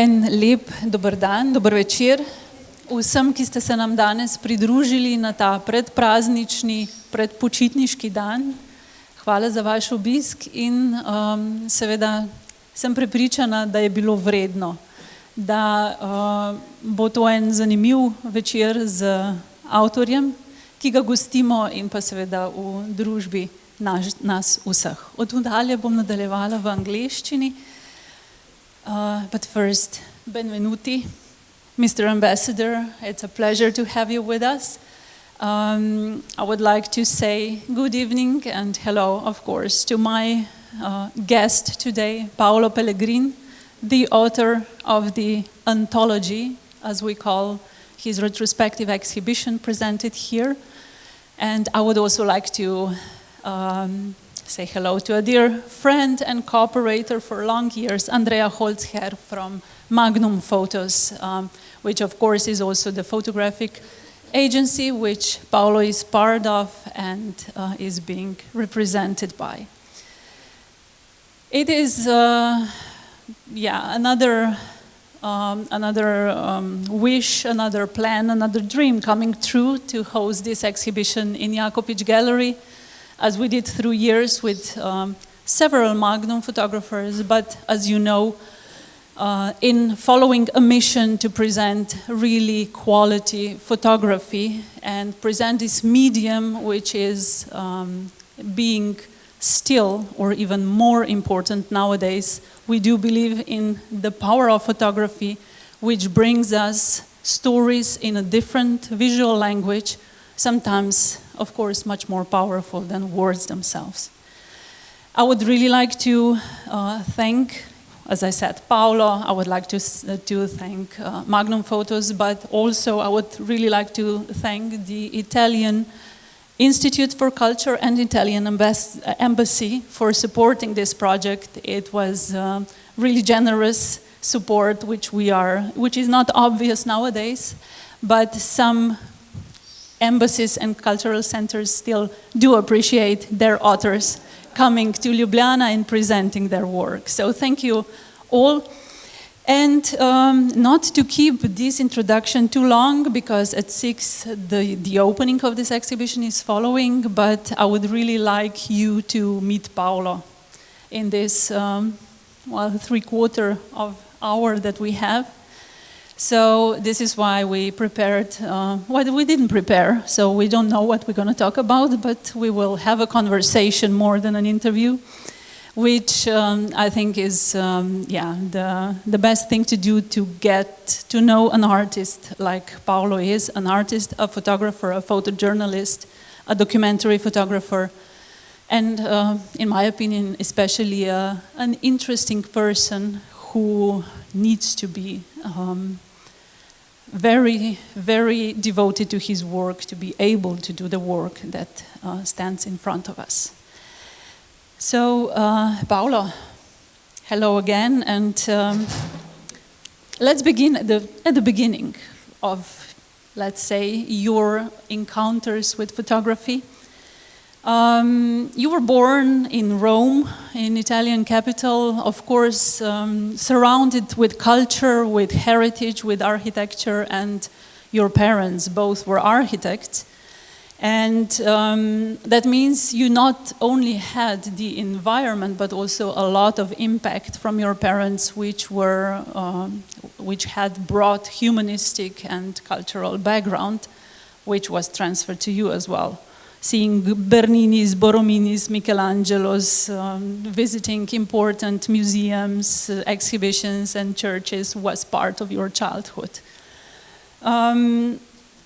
En lep dober dan, dober večer vsem, ki ste se nam danes pridružili na ta predpraznični, predpočitniški dan. Hvala za vaš obisk in seveda sem prepričana, da je bilo vredno, da bo to en zanimiv večer z avtorjem, ki ga gostimo in pa seveda v družbi nas vseh. Od dalje bom nadaljevala v angleščini. But first, benvenuti, Mr. Ambassador, it's a pleasure to have you with us. I would like to say good evening and hello, of course, to my guest today, Paolo Pellegrin, the author of the Antology, as we call his retrospective exhibition presented here. And I would also like to say hello to a dear friend and cooperator for long years, Andrea Holzherr from Magnum Photos, which of course is also the photographic agency which Paolo is part of and is being represented by. It is another wish, another plan, another dream coming true to host this exhibition in Jakopič Gallery, as we did through years with several Magnum photographers, but as you know, in following a mission to present really quality photography and present this medium which is being still or even more important nowadays. We do believe in the power of photography, which brings us stories in a different visual language, sometimes, of course, much more powerful than words themselves. I would really like to thank, as I said, Paolo. I would like to thank Magnum Photos, but also I would really like to thank the Italian Institute for Culture and Italian Embassy for supporting this project. It was really generous support, which is not obvious nowadays, but some embassies and cultural centers still do appreciate their authors coming to Ljubljana and presenting their work. So thank you all. And not to keep this introduction too long, because at 6 the opening of this exhibition is following, but I would really like you to meet Paolo in this 3/4 of hour that we have. So this is why we prepared, we didn't prepare, so we don't know what we're going to talk about, but we will have a conversation more than an interview, which I think is the best thing to do to get to know an artist like Paolo is, an artist, a photographer, a photojournalist, a documentary photographer, and in my opinion, especially an interesting person who needs to be very, very devoted to his work to be able to do the work that stands in front of us. So, Paolo, hello again, and let's begin at the beginning of, let's say, your encounters with photography. You were born in Rome, in Italian capital, of course, surrounded with culture, with heritage, with architecture, and your parents both were architects. And that means you not only had the environment, but also a lot of impact from your parents, which had brought humanistic and cultural background, which was transferred to you as well. Seeing Bernini's, Borromini's, Michelangelo's, visiting important museums, exhibitions, and churches was part of your childhood.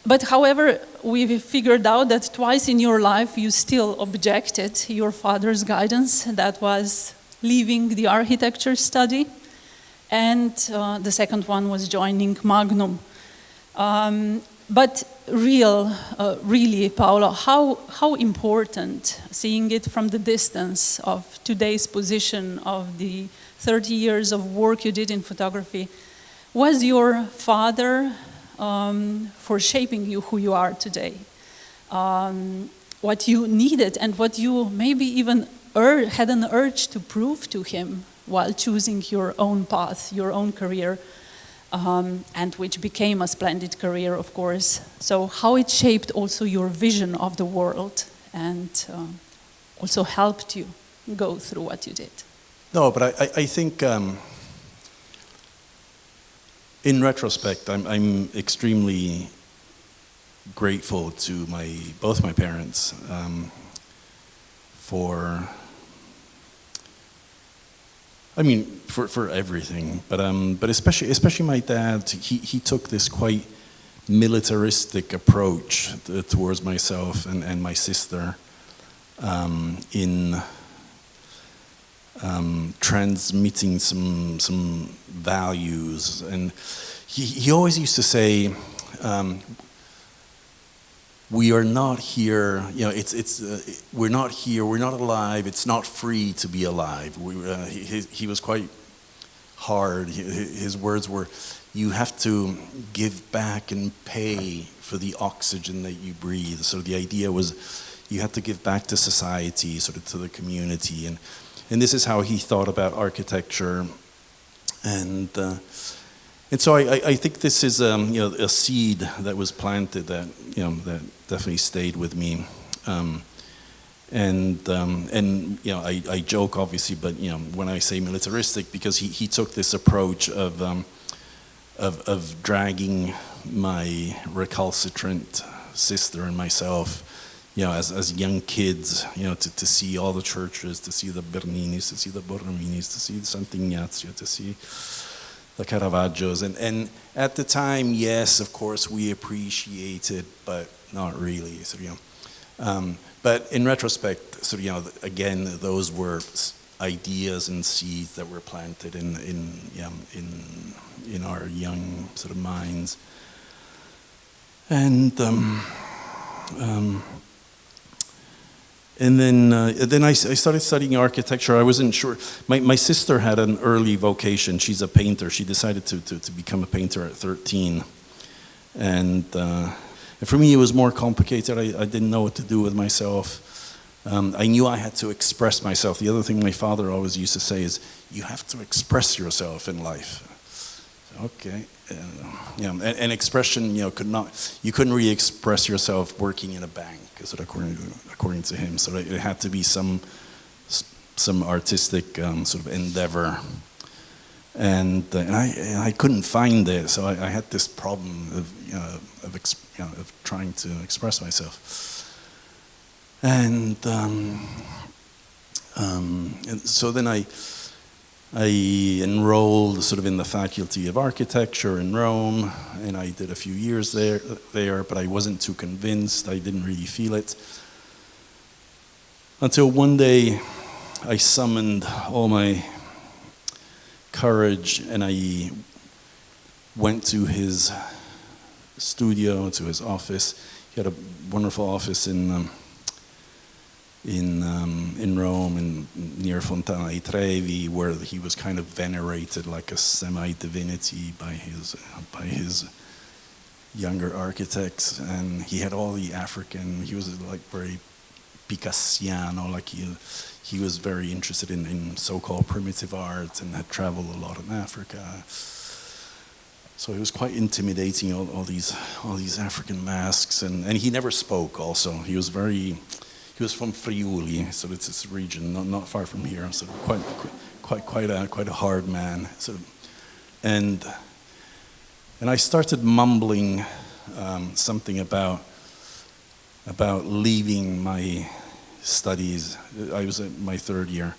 But however, we figured out that twice in your life you still objected your father's guidance, that was leaving the architecture study, and the second one was joining Magnum. But really, Paolo, how important, seeing it from the distance of today's position of the 30 years of work you did in photography, was your father for shaping you who you are today? What you needed and what you maybe even had an urge to prove to him while choosing your own path, your own career. and which became a splendid career, of course. So how it shaped also your vision of the world and also helped you go through what you did. No, but I think in retrospect, I'm extremely grateful to both my parents for everything, but especially my dad. He took this quite militaristic approach towards myself and my sister in transmitting some values, and he always used to say, we are not here, we're not here, we're not alive, it's not free to be alive. He was quite hard. His words were, you have to give back and pay for the oxygen that you breathe. So the idea was you had to give back to society, sort of to the community. And this is how he thought about architecture. And so I think this is a seed that was planted that that definitely stayed with me. I joke obviously, but when I say militaristic, because he took this approach of dragging my recalcitrant sister and myself, as young kids, to see all the churches, to see the Berninis, to see the Borrominis, to see Sant'Ignazio, to see the Caravaggios, and at the time, yes, of course, we appreciated, but not really. So, but in retrospect, so again, those were ideas and seeds that were planted in our young sort of minds, and then I started studying architecture. I wasn't sure. My sister had an early vocation. She's a painter. She decided to become a painter at 13. And for me, it was more complicated. I didn't know what to do with myself. I knew I had to express myself. The other thing my father always used to say is, you have to express yourself in life. Okay. And expression, you couldn't really express yourself working in a bank, according to him. So it had to be some artistic sort of endeavor, and I couldn't find it. So I had this problem of trying to express myself, and so then I enrolled sort of in the faculty of architecture in Rome, and I did a few years there, but I wasn't too convinced. I didn't really feel it. Until one day I summoned all my courage and I went to his studio, to his office. He had a wonderful office in Rome, near Fontana ai Trevi, where he was kind of venerated like a semi-divinity by his younger architects, and he had all the African. He was like very Picassiano, like he was very interested in so-called primitive art and had traveled a lot in Africa. So it was quite intimidating, all these African masks, and he never spoke. Also, he was from Friuli, so it's this region not far from here. So quite a hard man. So, and I started mumbling something about leaving my studies. I was in my third year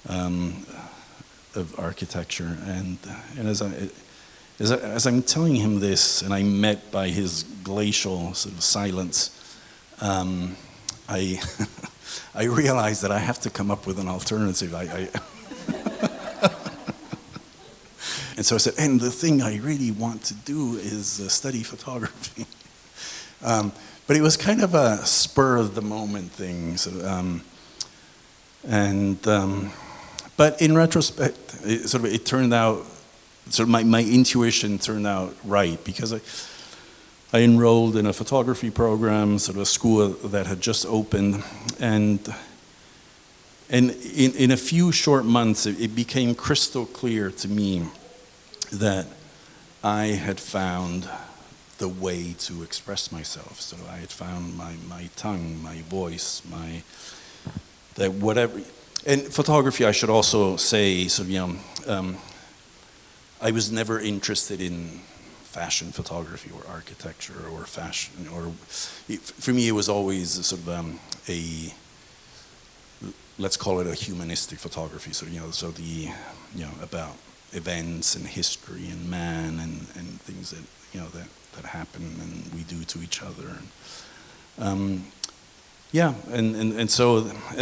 of architecture, and as I'm telling him this, and I'm met by his glacial sort of silence, I realized that I have to come up with an alternative. And so I said, and the thing I really want to do is study photography. But it was kind of a spur of the moment thing. So, but in retrospect, it turned out, my intuition turned out right, because I enrolled in a photography program, sort of a school that had just opened, and in a few short months, it became crystal clear to me that I had found the way to express myself. So I had found my tongue, my voice, that whatever. And photography, I should also say, so I was never interested in fashion photography or architecture or fashion, or for me it was always sort of let's call it a humanistic photography. So about events and history and man and things that that happen and we do to each other. And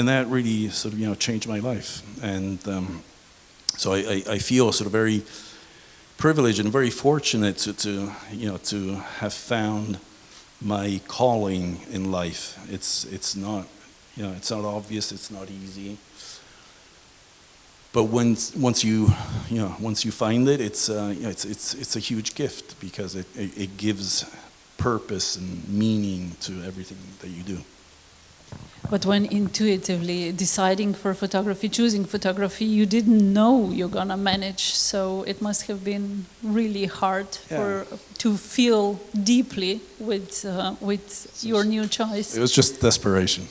that really sort of changed my life. And so I feel sort of very privileged and very fortunate to have found my calling in life. It's not obvious, it's not easy. But once you find it, it's a huge gift, because it gives purpose and meaning to everything that you do. But when intuitively deciding for photography, choosing photography, you didn't know you're gonna manage. So it must have been really hard to feel deeply with your new choice. It was just desperation.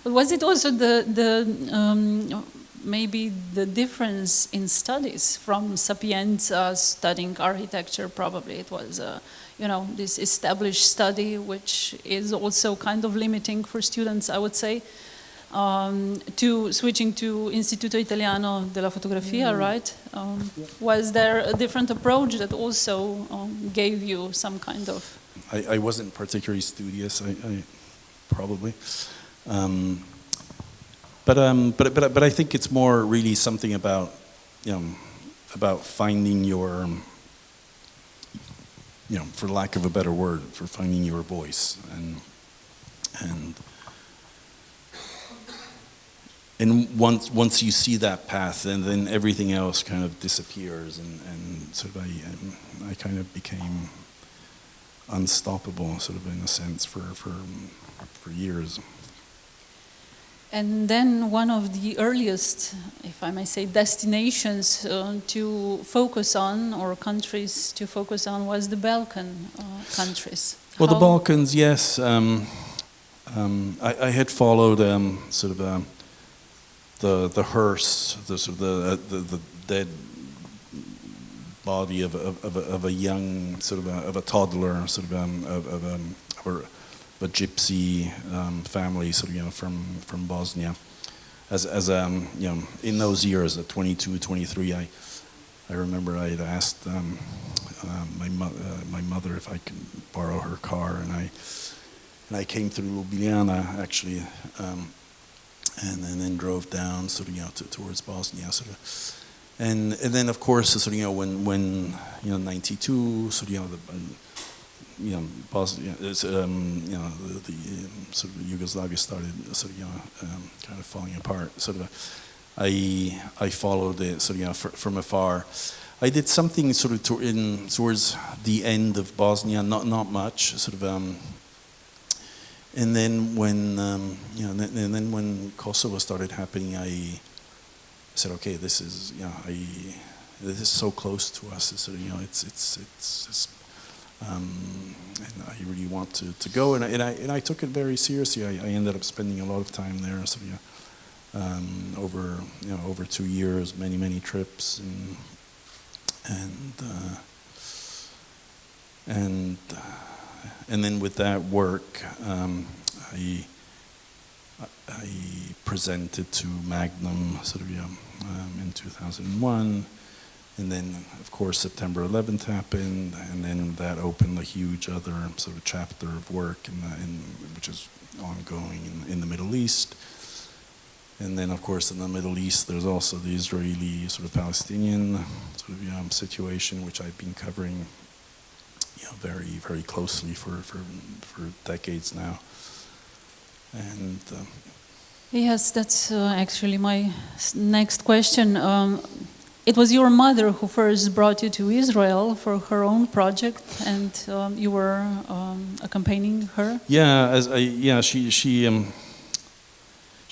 Was it also maybe the difference in studies from Sapienza studying architecture? Probably it was this established study, which is also kind of limiting for students, I would say, to switching to Istituto Italiano della Fotografia, right? Was there a different approach that also gave you some kind of... I wasn't particularly studious, I probably. But I think it's more really something about finding your, for lack of a better word, for finding your voice and once you see that path, then everything else kind of disappears, and sort of I kind of became unstoppable, sort of in a sense, for years. And then one of the earliest, if I may say, destinations to focus on, or countries to focus on, was the Balkan countries. Well, the Balkans, yes. I had followed sort of the hearse, the dead body of a young of a toddler, of a gypsy family, from Bosnia. As in those years, at 22, 23, I remember I had asked my mother if I could borrow her car, and I came through Ljubljana actually, and then drove down towards Bosnia, and then of course when 92, Bosnia, Yugoslavia started kind of falling apart. I followed it from afar. I did something towards the end of Bosnia, not much, and then when Kosovo started happening, I said, okay, this is so close to us. And I really want to go, and I took it very seriously. I ended up spending a lot of time there, over 2 years, many trips, and then with that work, I presented to Magnum in 2001. And then, of course, September 11th happened, and then that opened a huge other chapter of work, which is ongoing in the Middle East. And then, of course, in the Middle East, there's also the Israeli Palestinian situation, which I've been covering, very, very closely for decades now. And yes, that's actually my next question. It was your mother who first brought you to Israel for her own project, and you were accompanying her. Yeah, she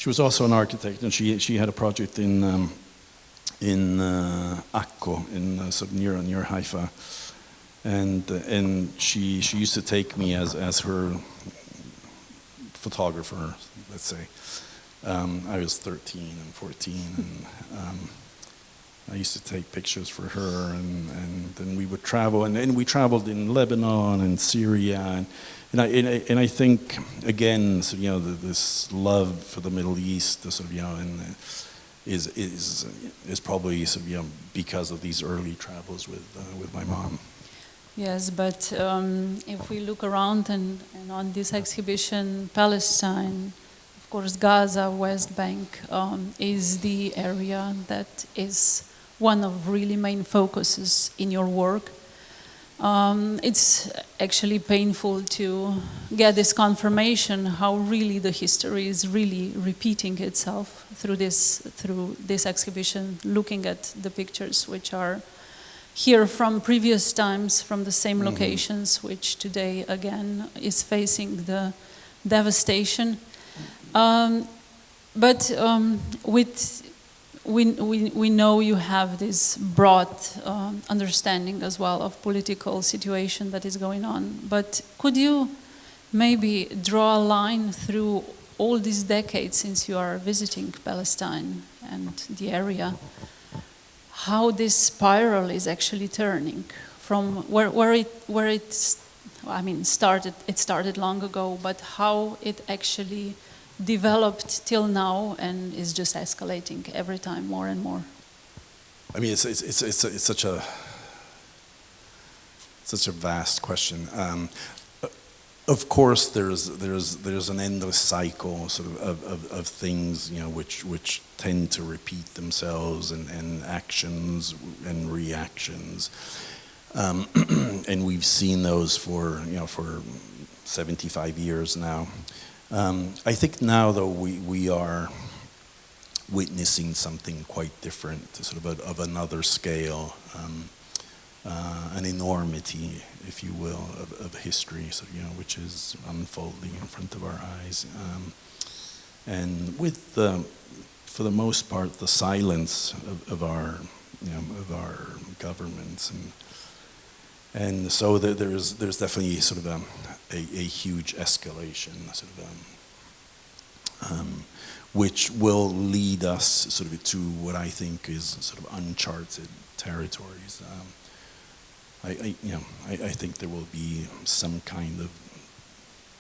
was also an architect, and she had a project in in Akko, in sort of near Haifa, and she used to take me as her photographer, let's say. I was 13 and 14, and I used to take pictures for her, and then we would travel, and we traveled in Lebanon and Syria, and I think again, so, you know, this love for the Middle East, sort of, you know, and is probably sort of, you know, because of these early travels with my mom. Yes, but if we look around and on this exhibition, Palestine, of course, Gaza, West Bank is the area that is one of really main focuses in your work. It's actually painful to get this confirmation how really the history is really repeating itself through this exhibition, looking at the pictures which are here from previous times, from the same locations, which today again is facing the devastation. But we know you have this broad understanding as well of political situation that is going on. But could you maybe draw a line through all these decades since you are visiting Palestine and the area, how this spiral is actually turning from where it I mean, it started long ago, but how it actually developed till now and is just escalating every time more and more. I mean, it's such a vast question. Of course, there's an endless cycle sort of things, you know, which tend to repeat themselves, and actions and reactions, and we've seen those for 75 years now. I think now, though, we are witnessing something quite different, sort of another scale, an enormity, if you will, of history, so, you know, which is unfolding in front of our eyes, and with for the most part, the silence of our governments, and so there's definitely sort of a huge escalation, sort of, which will lead us sort of to what I think is sort of uncharted territories. I think there will be some kind of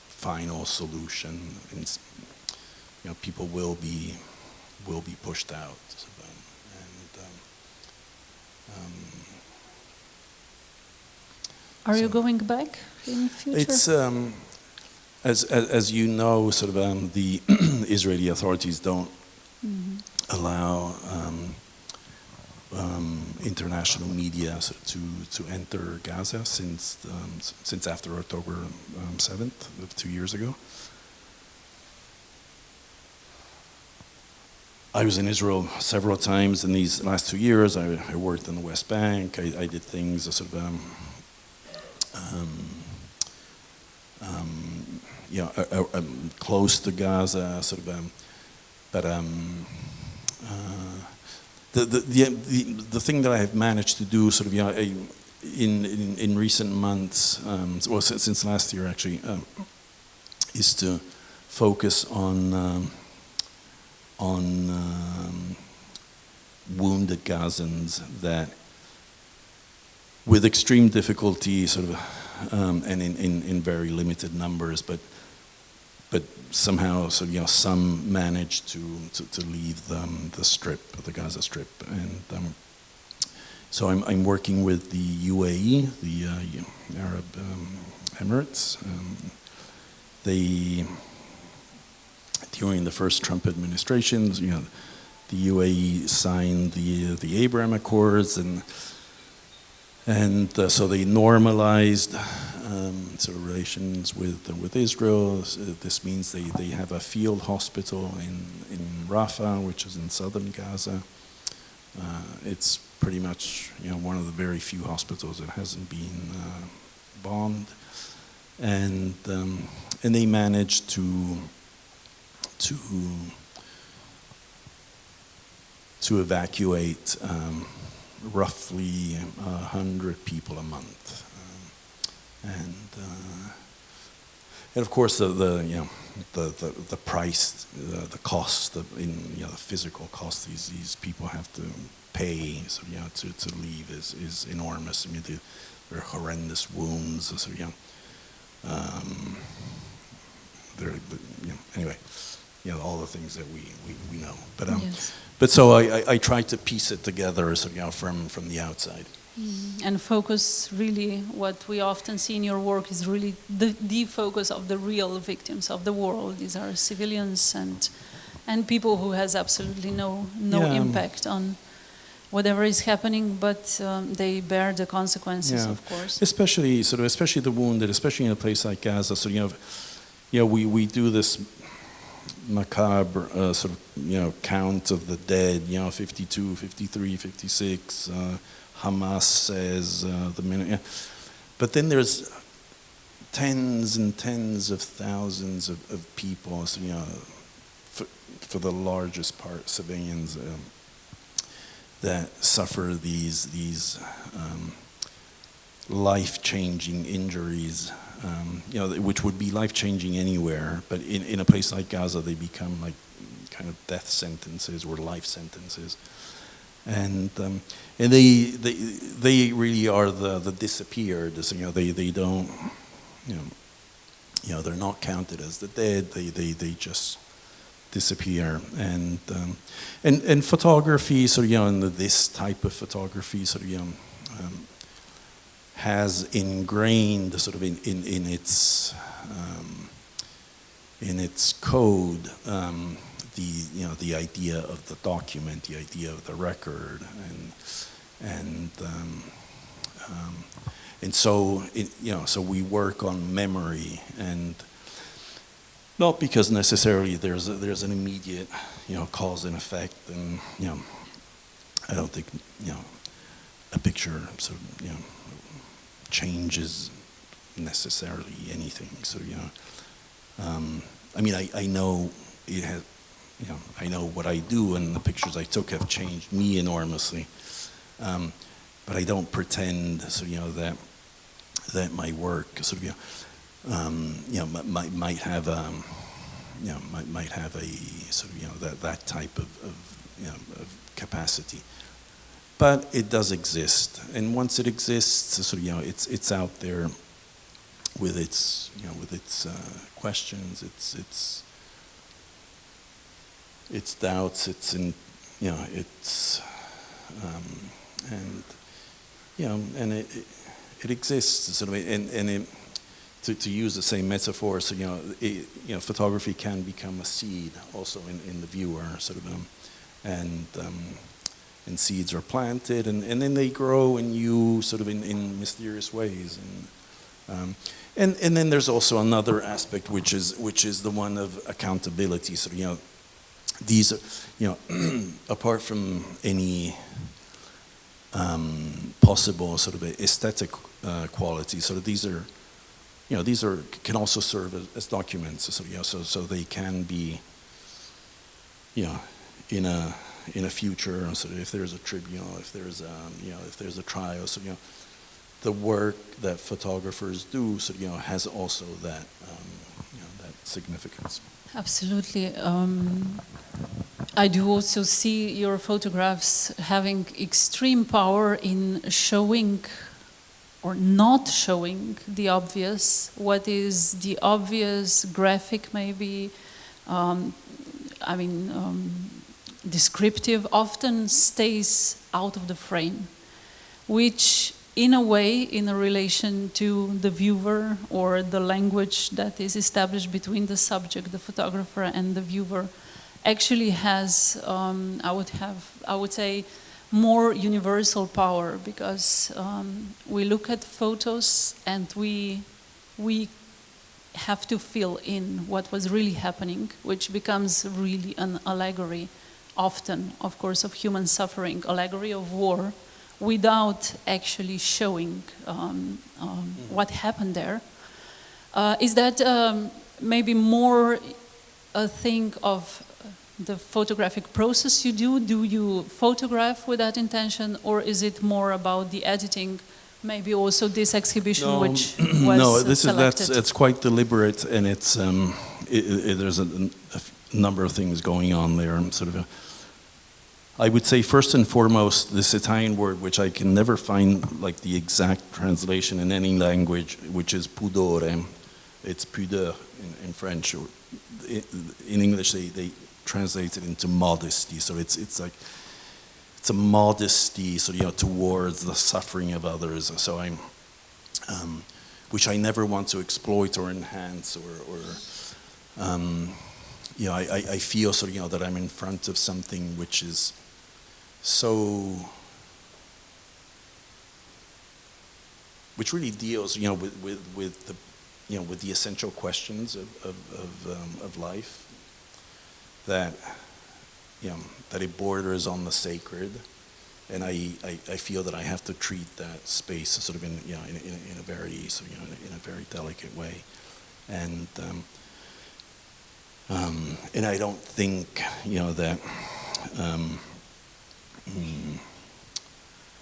final solution, and, you know, people will be pushed out. Are you going back in future? It's as you know, sort of the Israeli authorities don't allow international media to enter Gaza since after October 7th of 2 years ago. I was in Israel several times in these last 2 years. I worked in the West Bank. I did things sort of close to Gaza, sort of, but the thing that I have managed to do, sort of, in recent months, well, since last year actually, is to focus on wounded Gazans that, with extreme difficulty, sort of, and in very limited numbers, but somehow, so, you know, some managed to leave the strip, the Gaza Strip, and so I'm working with the UAE, the Arab Emirates. They, during the first Trump administrations, you know, the UAE signed the Abraham Accords, and so they normalized sort of relations with Israel. This means they have a field hospital in Rafah, which is in southern Gaza. It's pretty much, you know, one of the very few hospitals that hasn't been bombed, and they managed to to evacuate roughly 100 people a month, and of course the price, the cost, the physical cost these people have to pay, so to leave is enormous. I mean, there are horrendous wounds, so anyway, all the things that we know. But Yes. but so I try to piece it together, so from the outside. And focus really, what we often see in your work is really the focus of the real victims of the war. These are civilians and people who has absolutely no impact on whatever is happening, but they bear the consequences, of course. Especially the wounded, especially in a place like Gaza. So we do this macabre count of the dead. 52, 53, 56. Hamas says the minute, but then there's tens and tens of thousands of people. So for the largest part, civilians that suffer these life-changing injuries, which would be life-changing anywhere, but in a place like Gaza, they become like kind of death sentences or life sentences, and they really are the disappeared. So, they don't, they're not counted as the dead. They just disappear, and photography, and this type of photography, has ingrained in its code the idea of the document, the idea of the record, and so so we work on memory, and not because necessarily there's an immediate cause and effect, and I don't think a picture changes necessarily anything. So I mean, I know it has, I know what I do, and the pictures I took have changed me enormously, but I don't pretend that my work might have might have a that type of capacity. But it does exist, and once it exists, it's out there with its questions, its doubts, and it exists, and to use the same metaphor, photography can become a seed also in the viewer, and seeds are planted, and then they grow in you in mysterious ways, and then there's also another aspect, which is the one of accountability. These are, apart from any possible aesthetic quality, these are can also serve as documents. So they can be, in a future, if there's a tribunal, if there's a trial, the work that photographers do, has also that that significance. Absolutely. I do also see your photographs having extreme power in showing or not showing the obvious. What is the obvious graphic, maybe, descriptive, often stays out of the frame, which in a way, in a relation to the viewer or the language that is established between the subject, the photographer, and the viewer, actually has, I would say, more universal power, because we look at photos and we have to fill in what was really happening, which becomes really an allegory, often, of course, of human suffering, allegory of war, without actually showing what happened there. Is that maybe more a thing of the photographic process you do? Do you photograph with that intention, or is it more about the editing? Maybe also this exhibition, which was selected. It's quite deliberate, and it's there's a number of things going on there. I would say first and foremost, this Italian word, which I can never find like the exact translation in any language, which is pudore. It's pudeur in French. Or in English, they translate it into modesty. So it's like it's a modesty, towards the suffering of others. So I'm, which I never want to exploit or enhance, I feel that I'm in front of something which is which really deals, with the essential questions of life, that it borders on the sacred, and I feel that I have to treat that space in a very delicate way, and I don't think that.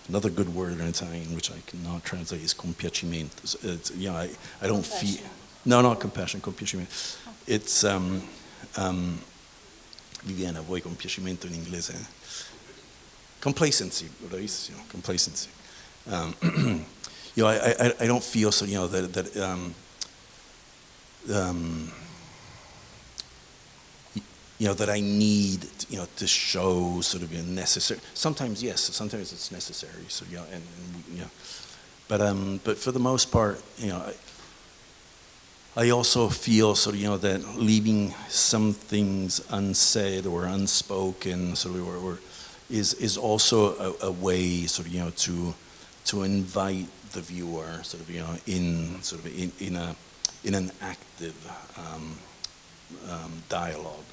Another good word in Italian, which I cannot translate, is compiacimento. It's, I don't feel... No, not compassion, compiacimento. It's... Viviana, vuoi compiacimento in inglese? Complacency, bravissimo, complacency. I don't feel that I need, to show necessary. Sometimes yes, sometimes it's necessary. But for the most part, I also feel that leaving some things unsaid or unspoken, or is also a way, to invite the viewer, in an active. Dialogue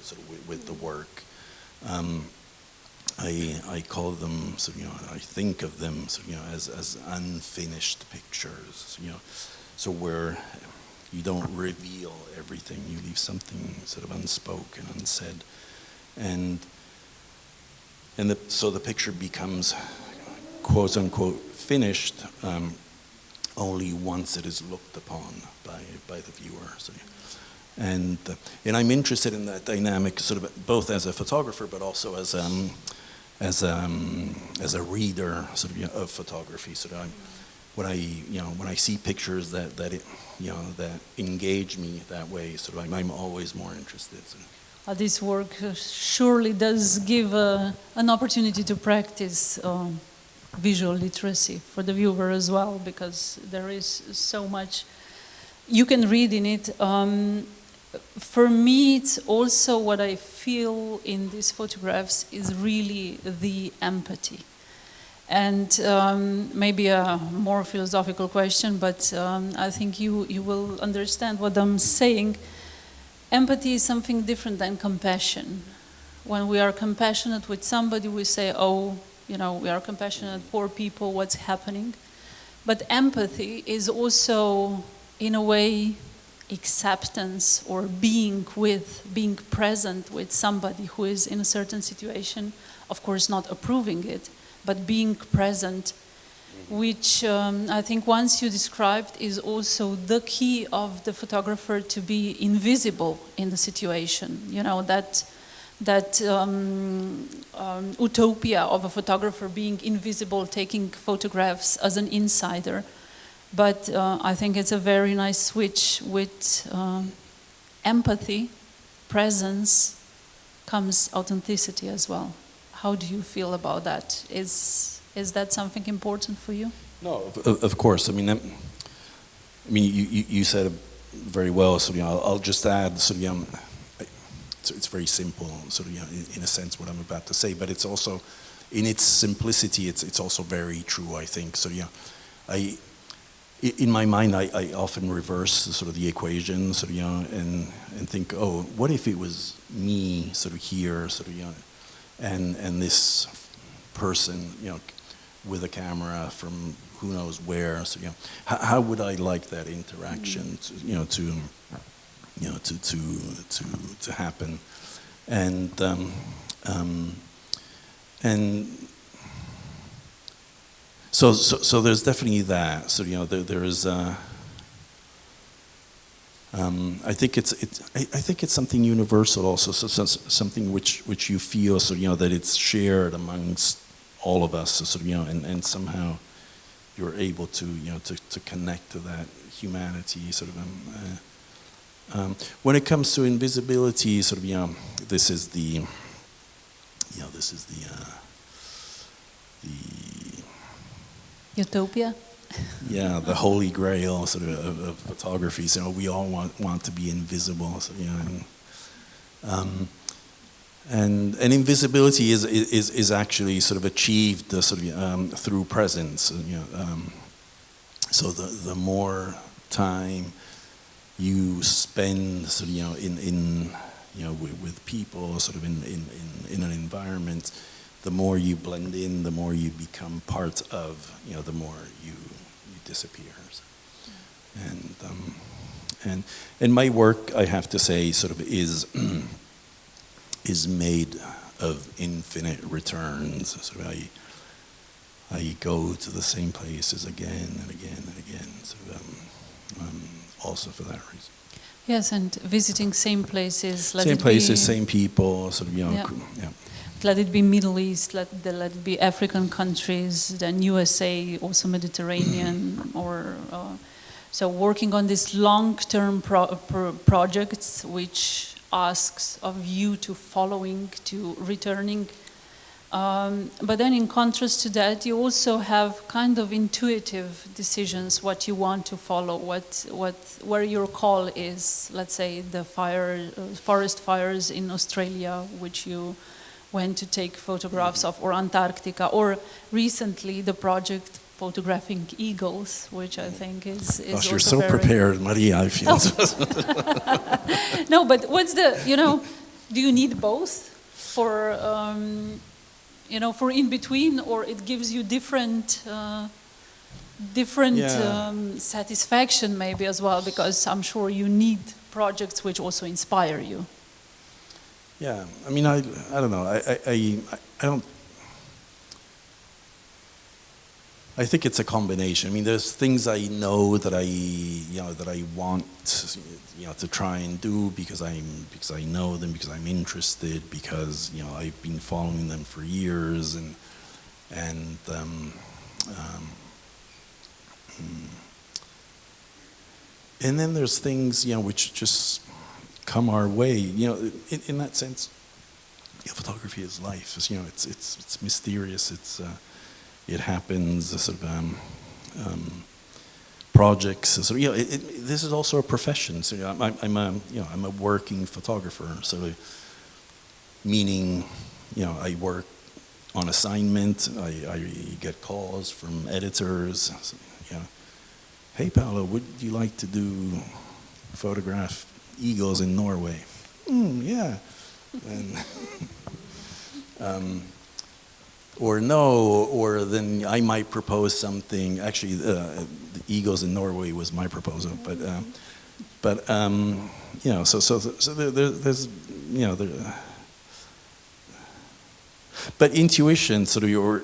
with the work. I call them, I think of them, as unfinished pictures. So where you don't reveal everything, you leave something unspoken, unsaid, and so the picture becomes quote unquote finished only once it is looked upon by the viewer. And I'm interested in that dynamic, both as a photographer, but also as a reader, of photography. When I see pictures that engage me that way, I'm always more interested. This work surely does give an opportunity to practice visual literacy for the viewer as well, because there is so much you can read in it. For me, it's also what I feel in these photographs is really the empathy. And maybe a more philosophical question, but I think you will understand what I'm saying. Empathy is something different than compassion. When we are compassionate with somebody, we say, oh, we are compassionate, poor people, what's happening? But empathy is also, in a way, acceptance or being present with somebody who is in a certain situation, of course not approving it, but being present, which I think once you described is also the key of the photographer to be invisible in the situation. That utopia of a photographer being invisible, taking photographs as an insider. But I think it's a very nice switch with empathy, presence, comes authenticity as well. How do you feel about that? Is that something important for you? No, of course. You said it very well. I'll just add. It's very simple. In a sense, what I'm about to say, but it's also, in its simplicity, it's also very true. I think in my mind, I often reverse the equation, and think, oh, what if it was me, here, and this person, with a camera from who knows where, how would I like that interaction, to happen? and so there's definitely that. So there is. I think it's something universal also, so something which you feel, so that it's shared amongst all of us, so and somehow you're able to to connect to that humanity, sort of. When it comes to invisibility, sort of this is the utopia. Yeah, the holy grail sort of photography. So we all want to be invisible. So, and invisibility is actually sort of achieved sort of through presence. So the more time you spend sort of in with people, sort of in an environment, the more you blend in, the more you become part of, the more you disappear. And my work, I have to say, sort of is made of infinite returns. So I go to the same places again and again and again. So also for that reason. Yes, and visiting same places. Same places, same people. Sort of yeah. Let it be Middle East, let it be African countries, then USA, also Mediterranean, or so working on these long-term projects, which asks of you to following, to returning. But then in contrast to that, you also have kind of intuitive decisions, what you want to follow, where your call is. Let's say the forest fires in Australia, which you went to take photographs of, or Antarctica, or recently the project photographing eagles, which I think is Gosh, also you're so very prepared, Maria, I feel. No, but what's the, do you need both for, for in between, or it gives you different satisfaction maybe as well, because I'm sure you need projects which also inspire you. Yeah, I mean, I don't know. I think it's a combination. I mean, there's things I know that I want to try and do because I know them, because I'm interested, because I've been following them for years, and then there's things which just come our way. In that sense, photography is life. It's mysterious. It happens. Sort of projects. So this is also a profession. So I'm a working photographer. So meaning I work on assignment. I get calls from editors. So, hey Paolo, would you like to do photograph eagles in Norway? Yeah. And, or no, or then I might propose something. Actually, the eagles in Norway was my proposal, but so there's but intuition, sort of your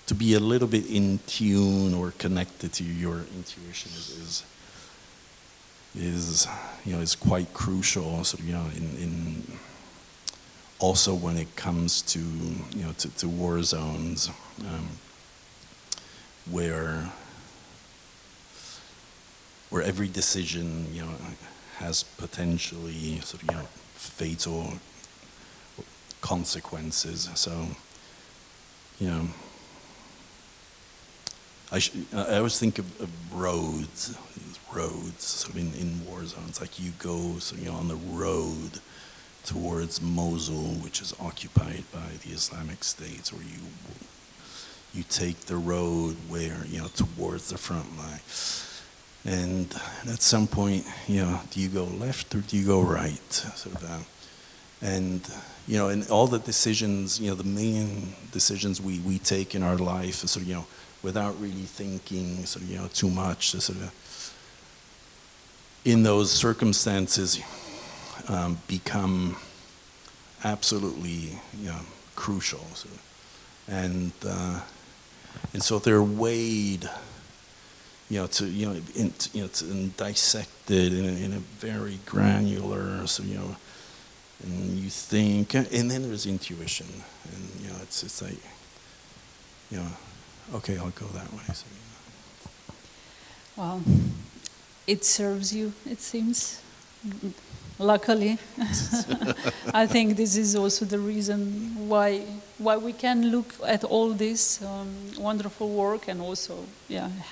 to be a little bit in tune or connected to your intuition is quite crucial. So in also when it comes to to war zones, where every decision has potentially sort of fatal consequences. So I always think of roads sort of in war zones. Like you go on the road towards Mosul, which is occupied by the Islamic State, or you take the road where towards the front line, and at some point do you go left or do you go right? Sort of, and and all the decisions, the main decisions we take in our life, sort of without really thinking sort of too much, sort of in those circumstances, become absolutely, crucial. So, and so they're weighed, to dissect it in a very granular, so and you think, and then there's intuition, and it's like, okay, I'll go that way. So, Well, it serves you, it seems. Luckily, I think this is also the reason why we can look at all this wonderful work and also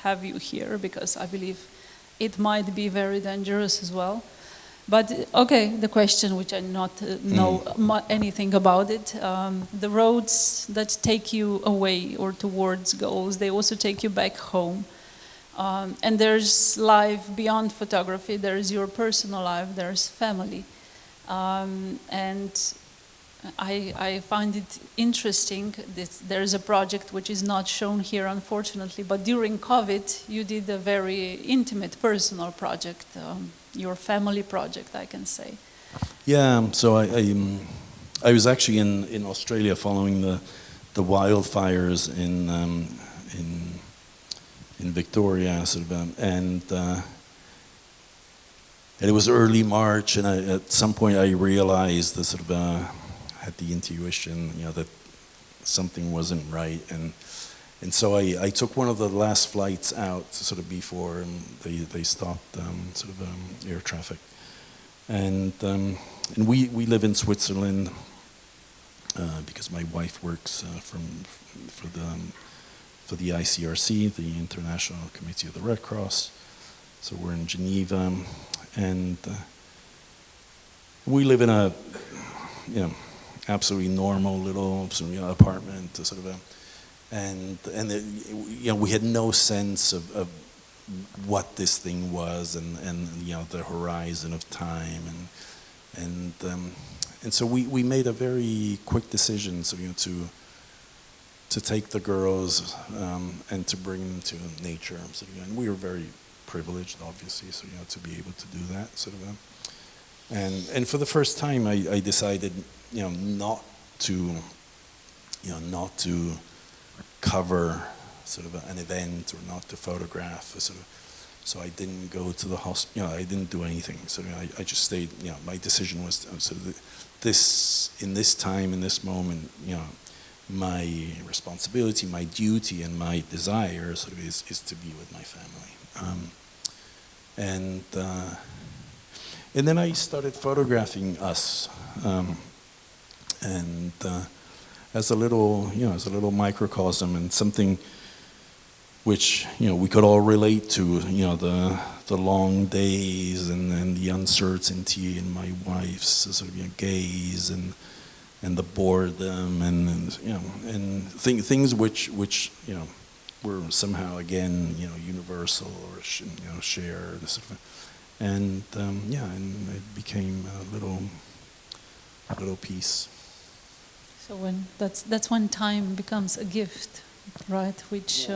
have you here, because I believe it might be very dangerous as well. But okay, the question which I not know anything about it, the roads that take you away or towards goals, they also take you back home. And there's life beyond photography, there's your personal life, there's family. And I find it interesting that there's a project which is not shown here, unfortunately, but during COVID, you did a very intimate, personal project, your family project, I can say. Yeah, so I was actually in Australia following the wildfires in Victoria, and it was early March, and at some point I realized had the intuition, that something wasn't right, and so I took one of the last flights out, before they stopped air traffic, and we live in Switzerland because my wife works for the ICRC, the International Committee of the Red Cross. So we're in Geneva, and we live in a, absolutely normal little apartment, and we had no sense of what this thing was, and the horizon of time, and so we made a very quick decision, to take the girls and to bring them to nature. And we were very privileged, obviously, to be able to do that, and for the first time, I decided, not to cover an event or not to photograph, so I didn't go to the hospital. I didn't do anything. So I just stayed. My decision was in this time, in this moment, my responsibility, my duty, and my desire is to be with my family. And then I started photographing us, and as a little microcosm, and something which we could all relate to. The long days and the uncertainty in my wife's gaze and the boredom and things which were somehow again universal or shared, and and it became a little piece. So that's when time becomes a gift, right? Which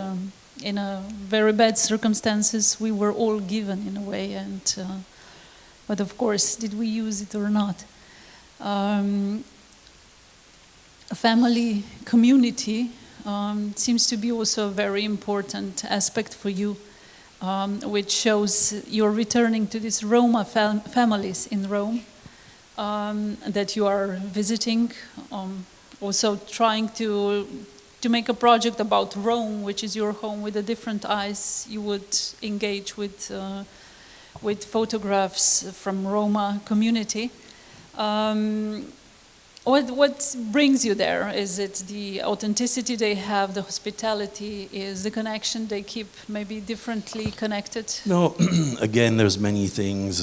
in a very bad circumstances we were all given in a way, and but of course, did we use it or not? A family community seems to be also a very important aspect for you, which shows you're returning to these Roma families in Rome that you are visiting, also trying to make a project about Rome, which is your home, with a different eyes. You would engage with photographs from Roma community. What brings you there? Is it the authenticity they have, the hospitality, is the connection they keep maybe differently connected? No, again, there's many things.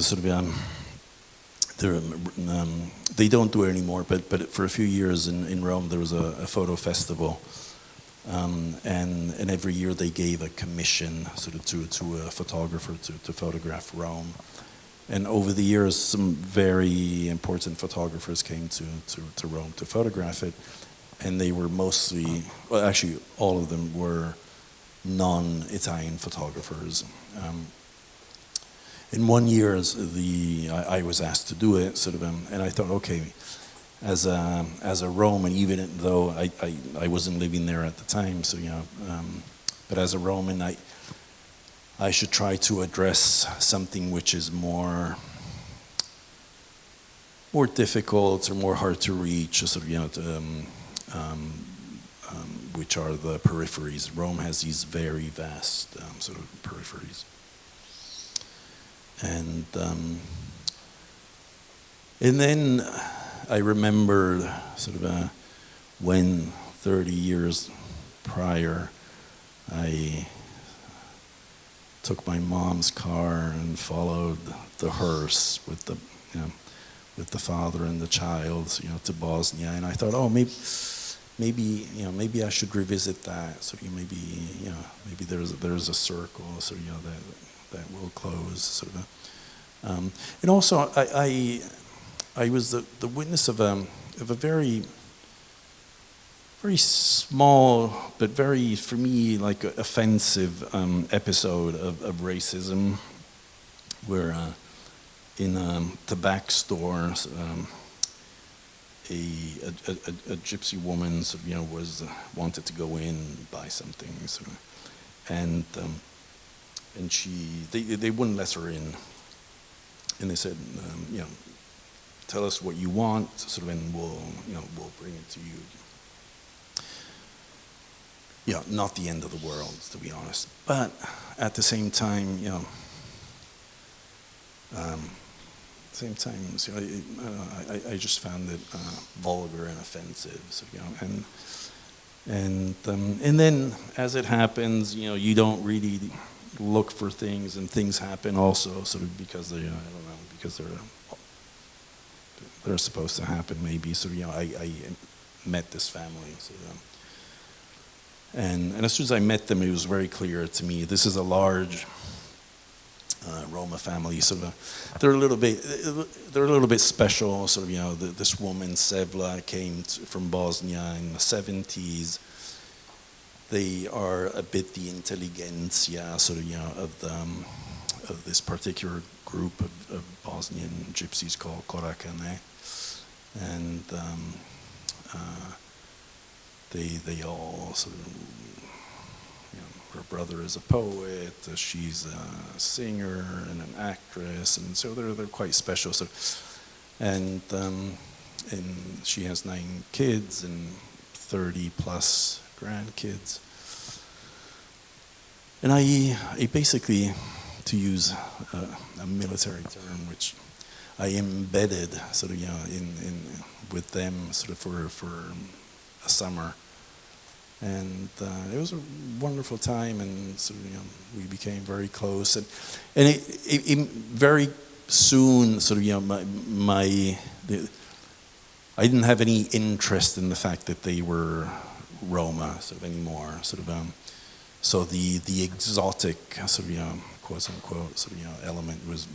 They don't do it anymore, but for a few years in Rome there was a photo festival, and every year they gave a commission to a photographer to photograph Rome. And over the years, some very important photographers came to Rome to photograph it, and they were mostly, well, actually, all of them were non-Italian photographers. in 1 year, I was asked to do it, sort of, and I thought, okay, as a Roman, even though I wasn't living there at the time, so but as a Roman, I should try to address something which is more difficult or more hard to reach, sort of, which are the peripheries. Rome has these very vast sort of peripheries. And then I remember sort of when 30 years prior I took my mom's car and followed the hearse with the father and the child, to Bosnia, and I thought, oh, maybe I should revisit that. So maybe there's a circle, so that will close, sort of. And also, I was the witness of a very small, but very, for me, like offensive episode of racism, where in a tobacco store, a gypsy woman, sort of, wanted to go in and buy something, sort of, and they wouldn't let her in, and they said, tell us what you want, sort of, and we'll bring it to you. Not the end of the world, to be honest, but at the same time, so I just found it vulgar and offensive. So, and then as it happens, you don't really look for things, and things happen also, sort of, because because they're supposed to happen, maybe. So I met this family. So, and as soon as I met them, it was very clear to me this is a large Roma family. Sort of, they're a little bit special. Sort of, this woman Sevla came from Bosnia in the 70s. They are a bit the intelligentsia, sort of, of this particular group of Bosnian gypsies called korakane, and they all sort of. Her brother is a poet, she's a singer and an actress, and so they're quite special. So, and she has 9 kids and 30 plus grandkids. And I basically, to use a military term, which I embedded sort of, in with them sort of for a summer. And it was a wonderful time, and sort of, we became very close. And it very soon, sort of, I didn't have any interest in the fact that they were Roma, sort of, anymore. Sort of, so the exotic, sort of, quote unquote, sort of, element was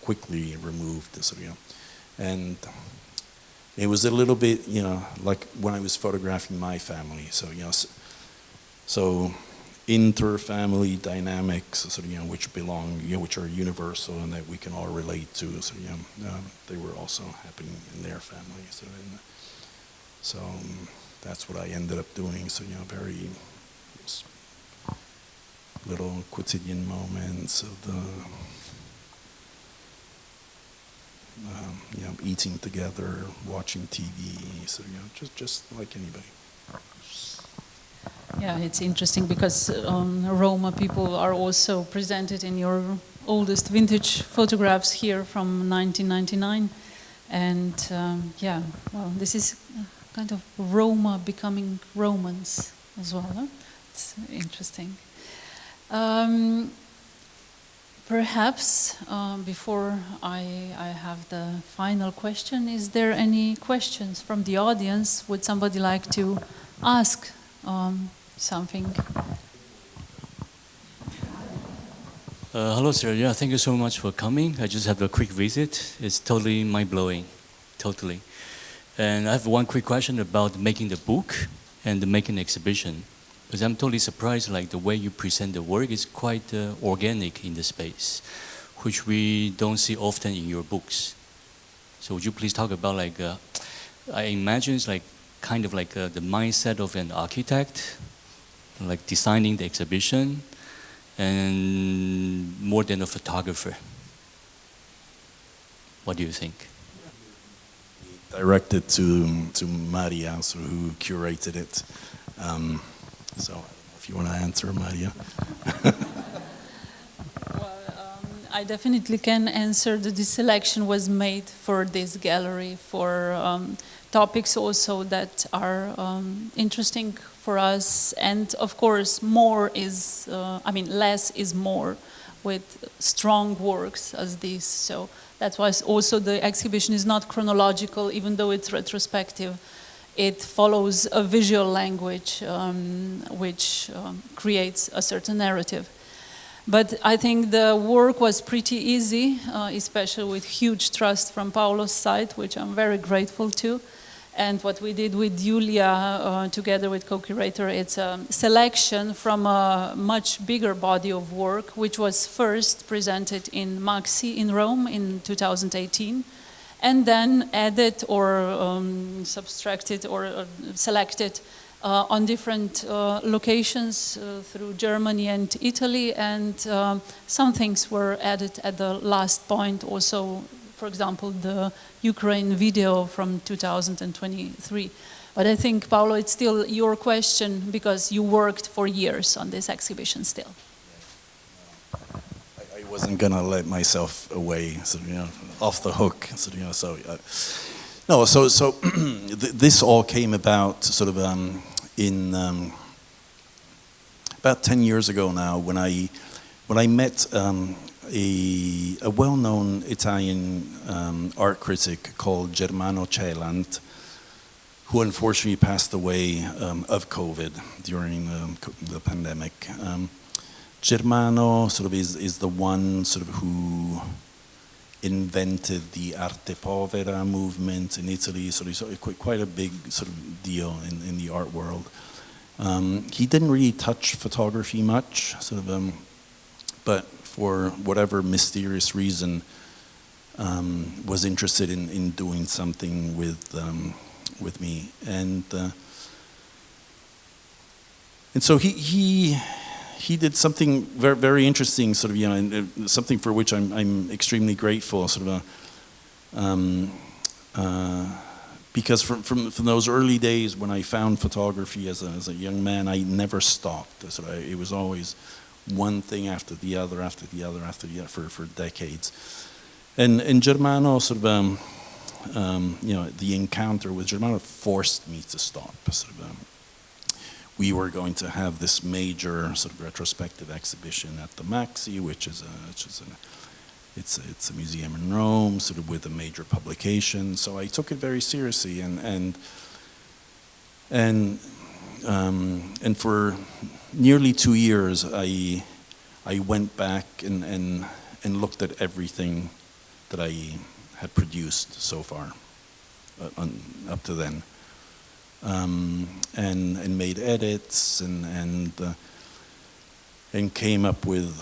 quickly removed, sort of, and. It was a little bit, like when I was photographing my family. So, so inter-family dynamics, sort of, which belong, which are universal and that we can all relate to. So, they were also happening in their family. So that's what I ended up doing. So, very little quotidian moments of the. Eating together, watching TV, so just like anybody. Yeah, it's interesting because Roma people are also presented in your oldest vintage photographs here from 1999, and well, this is kind of Roma becoming Romans as well. Huh? It's interesting. Perhaps before I have the final question, is there any questions from the audience? Would somebody like to ask something? Hello, sir. Yeah, thank you so much for coming. I just have a quick visit. It's totally mind-blowing, totally. And I have one quick question about making the book and the making exhibition. Because I'm totally surprised, like the way you present the work is quite organic in the space. which we don't see often in your books. So would you please talk about I imagine it's kind of like the mindset of an architect, like designing the exhibition, and more than a photographer. What do you think? Directed to Marija, who curated it. So if you want to answer, Marija. I definitely can answer that this selection was made for this gallery, for topics also that are interesting for us, and of course less is more with strong works as this. So that's why also the exhibition is not chronological, even though it's retrospective. It follows a visual language which creates a certain narrative. But I think the work was pretty easy, especially with huge trust from Paolo's side, which I'm very grateful to. And what we did with Julia, together with co-curator, it's a selection from a much bigger body of work, which was first presented in Maxi in Rome in 2018, and then added or subtracted or selected on different locations through Germany and Italy, and some things were added at the last point also, for example, the Ukraine video from 2023. But I think, Paolo, it's still your question because you worked for years on this exhibition still. I wasn't going to let myself away, off the hook. This all came about in about 10 years ago now, when I met a well-known Italian art critic called Germano Celant, who unfortunately passed away of COVID during the pandemic. Germano is the one who invented the arte povera movement in Italy, so quite a big deal in the art world. He didn't really touch photography much, but for whatever mysterious reason, was interested in doing something with me, and so he did something very, very interesting, and something for which I'm extremely grateful, because from those early days when I found photography as a young man, I never stopped. It was always one thing after the other, for decades. And Germano, the encounter with Germano forced me to stop. We were going to have this major retrospective exhibition at the Maxi, which is a museum in Rome, with a major publication. So I took it very seriously, and for nearly 2 years, I went back and looked at everything that I had produced so far, up to then. And made edits and came up with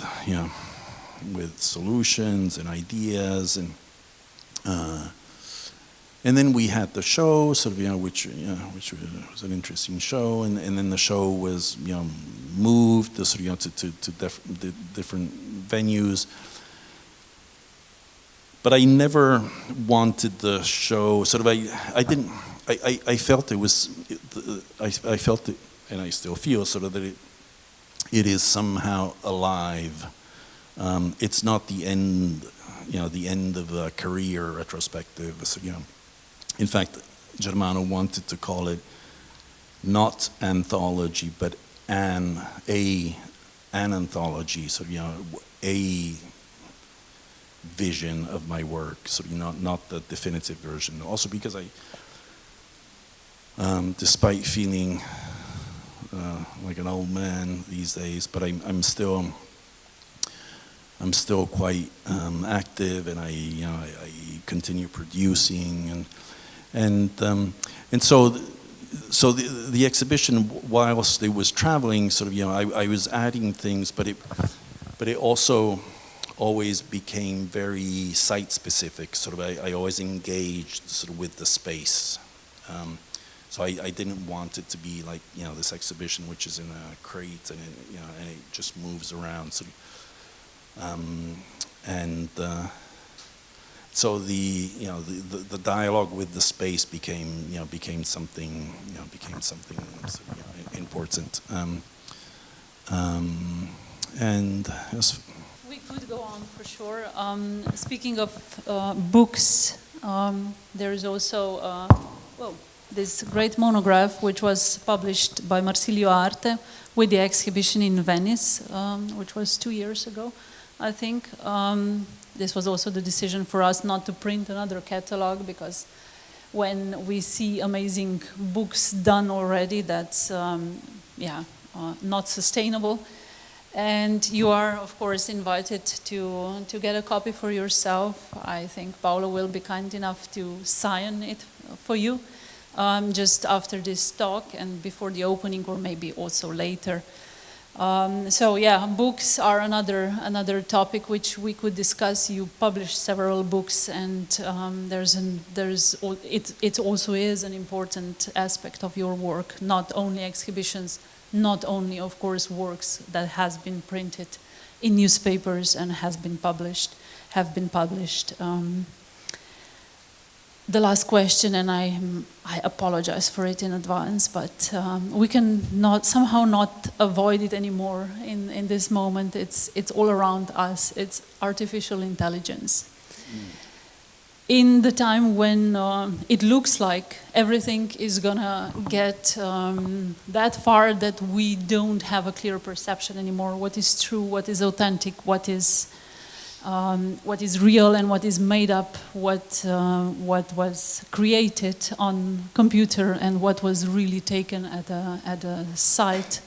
solutions and ideas, and then we had the show, which was an interesting show, and then the show was moved to different venues. But I never wanted the show. I felt it, and I still feel that it is somehow alive. It's not the end, the end of a career retrospective. In fact, Germano wanted to call it not anthology, but an anthology. A vision of my work. Not the definitive version. Also because despite feeling like an old man these days, but I'm still quite active, and I continue producing, and so the exhibition, whilst it was traveling, I was adding things, but it also always became very site-specific. Sort of, I always engaged sort of with the space. So I didn't want it to be like, you know, this exhibition which is in a crate and it, you know, and it just moves around. So, so the dialogue with the space became something sort of, important. And we could go on for sure. Speaking of books, there is also this great monograph which was published by Marsilio Arte with the exhibition in Venice, which was 2 years ago, I think. This was also the decision for us not to print another catalog, because when we see amazing books done already, that's not sustainable. And you are, of course, invited to get a copy for yourself. I think Paolo will be kind enough to sign it for you just after this talk and before the opening, or maybe also later. So yeah, books are another topic which we could discuss. You publish several books, and it also is an important aspect of your work. Not only exhibitions, not only, of course, works that has been printed in newspapers and have been published. The last question, and I apologize for it in advance, but we can somehow not avoid it anymore in this moment. It's all around us. It's artificial intelligence. In the time when it looks like everything is gonna get that far that we don't have a clear perception anymore. What is true? What is authentic? What is real and what is made up, what was created on computer and what was really taken at a site.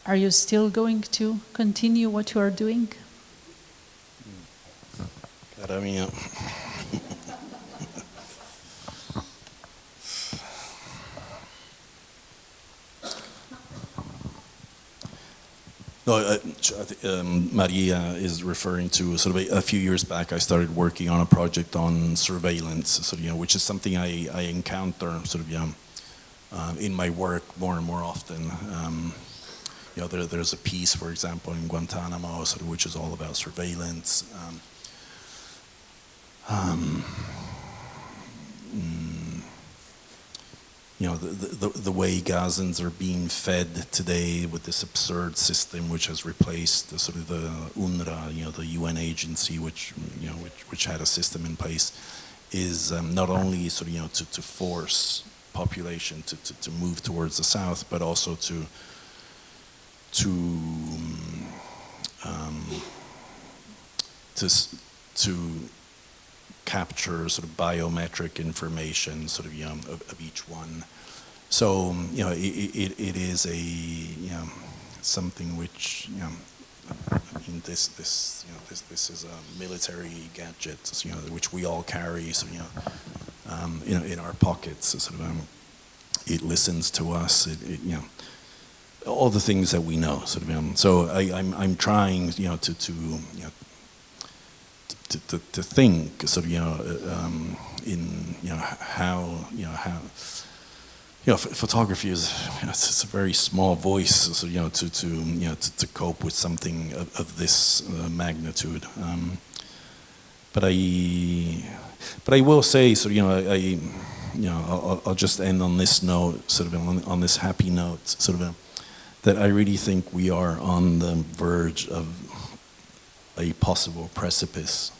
Are you still going to continue what you are doing? Cara mia. No, Maria is referring to sort of a few years back. I started working on a project on surveillance, sort of, which is something I encounter sort of, in my work more and more often. There's a piece, for example, in Guantanamo, sort of, which is all about surveillance. The way Gazans are being fed today with this absurd system, which has replaced the sort of the UNRWA, the UN agency, which had a system in place, is not only sort of to force population to move towards the south, but also to capture sort of biometric information, sort of of each one. So it is a something which I mean this is a military gadget, which we all carry, so in our pockets. So sort of it listens to us. It all the things that we know. Sort of so I'm trying to think sort of in how photography is it's a very small voice, so to cope with something of this magnitude. But I will say, so I'll just end on this note, sort of on this happy note, sort of that I really think we are on the verge of a possible precipice.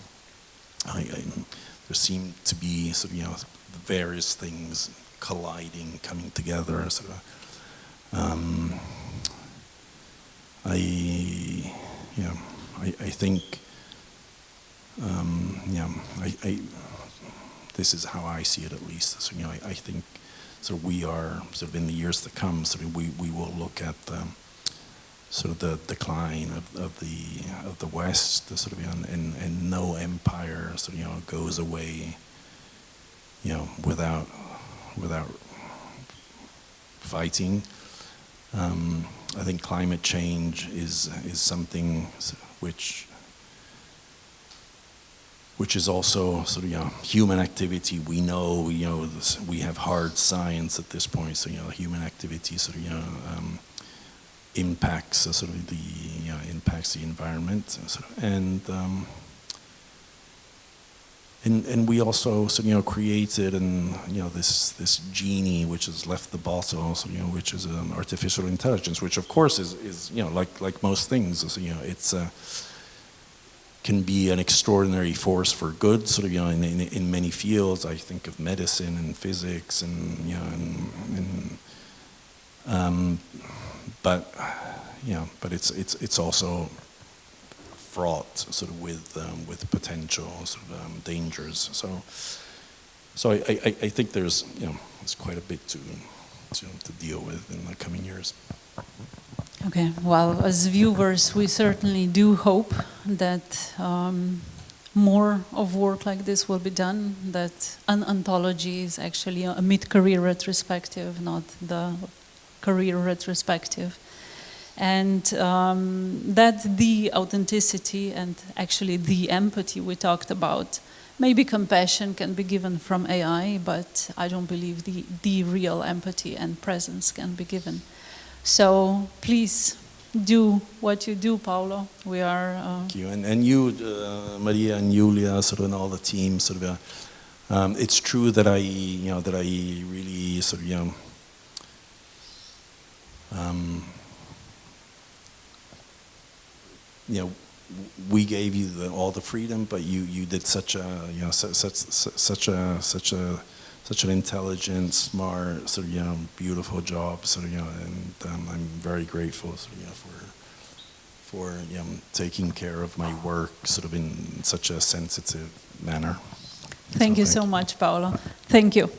There seem to be sort of various things colliding, coming together. Sort of, I think this is how I see it, at least. So I think sort of we are sort of in the years to come. Sort of we will look at sort of the decline of the West, sort of, and no empire sort of goes away, without fighting. I think climate change is something which which is also sort of human activity. We know we have hard science at this point. So human activity sort of impacts sort of impacts the environment, and we also created this genie which has left the bottle, which is an artificial intelligence, which of course is like most things, it's can be an extraordinary force for good, in many fields. I think of medicine and physics but it's also fraught with potential dangers. So I think there's quite a bit to deal with in the coming years. Okay, well, as viewers, we certainly do hope that more of work like this will be done, that an anthology is actually a mid-career retrospective, not the career retrospective, and that the authenticity and actually the empathy we talked about, maybe compassion can be given from AI, but I don't believe the real empathy and presence can be given. So please do what you do, Paolo. We are. Thank you, and you, Maria and Julia, and all the team. It's true that I really we gave you all the freedom, but you did such an intelligent, smart, beautiful job, and I'm very grateful, for taking care of my work, in such a sensitive manner. Thank you so much, Paolo. Thank you.